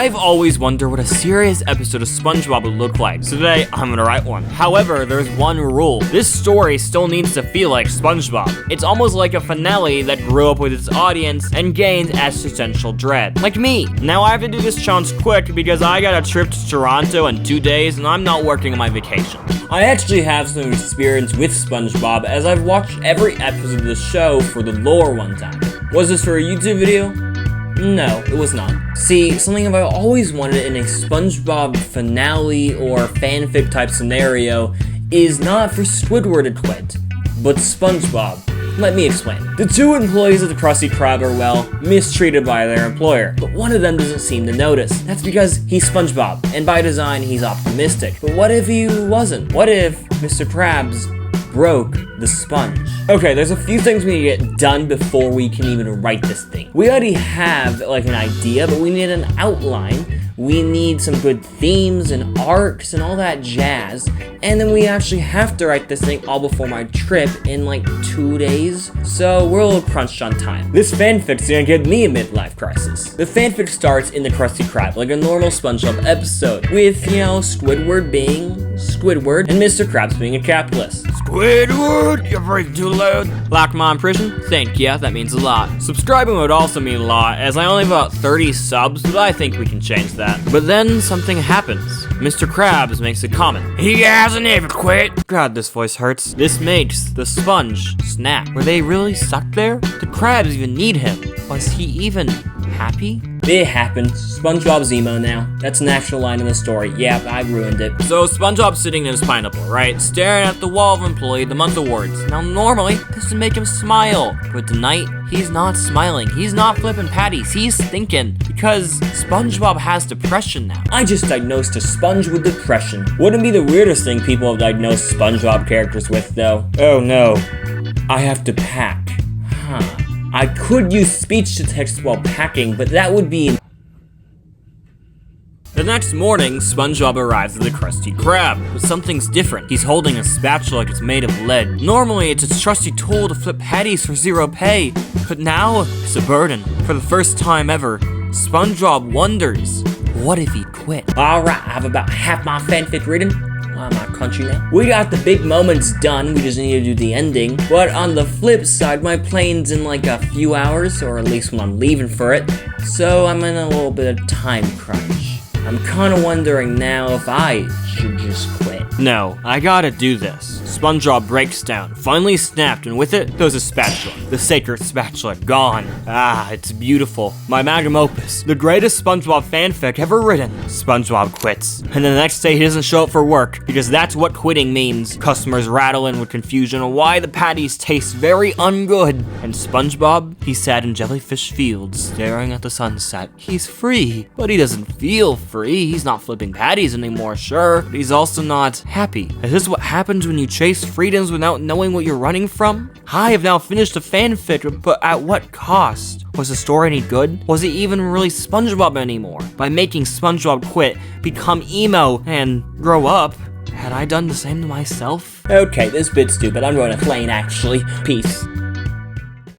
I've always wondered what a serious episode of SpongeBob would look like, so today I'm gonna write one. However, there's one rule. This story still needs to feel like SpongeBob. It's almost like a finale that grew up with its audience and gained existential dread. Like me. Now I have to do this challenge quick because I got a trip to Toronto in 2 days and I'm not working on my vacation. I actually have some experience with SpongeBob as I've watched every episode of the show for the lore one time. Was this for a YouTube video? No, it was not. See, something I've always wanted in a SpongeBob finale or fanfic type scenario is not for Squidward to quit, but SpongeBob. Let me explain. The two employees of the Krusty Krab are, well, mistreated by their employer, but one of them doesn't seem to notice. That's because he's SpongeBob, and by design, he's optimistic. But what if he wasn't? What if Mr. Krabs broke the sponge? Okay, there's a few things we need to get done before we can even write this thing. We already have, like, an idea, but we need an outline. We need some good themes and arcs and all that jazz. And then we actually have to write this thing all before my trip in like 2 days. So we're a little crunched on time. This fanfic's gonna give me a midlife crisis. The fanfic starts in the Krusty Krab, like a normal SpongeBob episode, with, Squidward being Squidward and Mr. Krabs being a capitalist. Squidward, you're breathing too loud. Like my impression? Thank you, that means a lot. Subscribing would also mean a lot, as I only have about 30 subs, but I think we can change that. But then something happens. Mr. Krabs makes a comment. He hasn't ever quit. God, this voice hurts. This makes the sponge snap. Were they really stuck there? Did Krabs even need him? Was he even happy? It happened. SpongeBob's emo now. That's an actual line in the story. Yeah, I ruined it. So SpongeBob's sitting in his pineapple, right? Staring at the wall of Employee of the Month awards. Now normally, this would make him smile. But tonight, he's not smiling. He's not flipping patties. He's thinking. Because SpongeBob has depression now. I just diagnosed a sponge with depression. Wouldn't be the weirdest thing people have diagnosed SpongeBob characters with, though. Oh no. I have to pack. Huh. I could use speech to text while packing, but that would be... The next morning, SpongeBob arrives at the Krusty Krab, but something's different. He's holding a spatula like it's made of lead. Normally, it's a trusty tool to flip patties for 0 pay, but now it's a burden. For the first time ever, SpongeBob wonders, what if he quit? Alright, I have about half my fanfic written. I'm not crunchy now. We got the big moments done, we just need to do the ending. But on the flip side, my plane's in like a few hours, or at least when I'm leaving for it. So I'm in a little bit of time crunch. I'm kinda wondering now if I should just quit. No, I gotta do this. SpongeBob breaks down, finally snapped, and with it goes a spatula. The sacred spatula, gone. Ah, it's beautiful. My magnum opus. The greatest SpongeBob fanfic ever written. SpongeBob quits. And the next day he doesn't show up for work, because that's what quitting means. Customers rattling with confusion on why the patties taste very ungood. And SpongeBob, he sat in Jellyfish Fields, staring at the sunset. He's free, but he doesn't feel free. He's not flipping patties anymore, sure, but he's also not happy. Is this what happens when you chase freedoms without knowing what you're running from? I have now finished a fanfic, but at what cost? Was the story any good? Was it even really SpongeBob anymore? By making SpongeBob quit, become emo, and grow up, had I done the same to myself? Okay, this bit's stupid. I'm going to plane actually. Peace.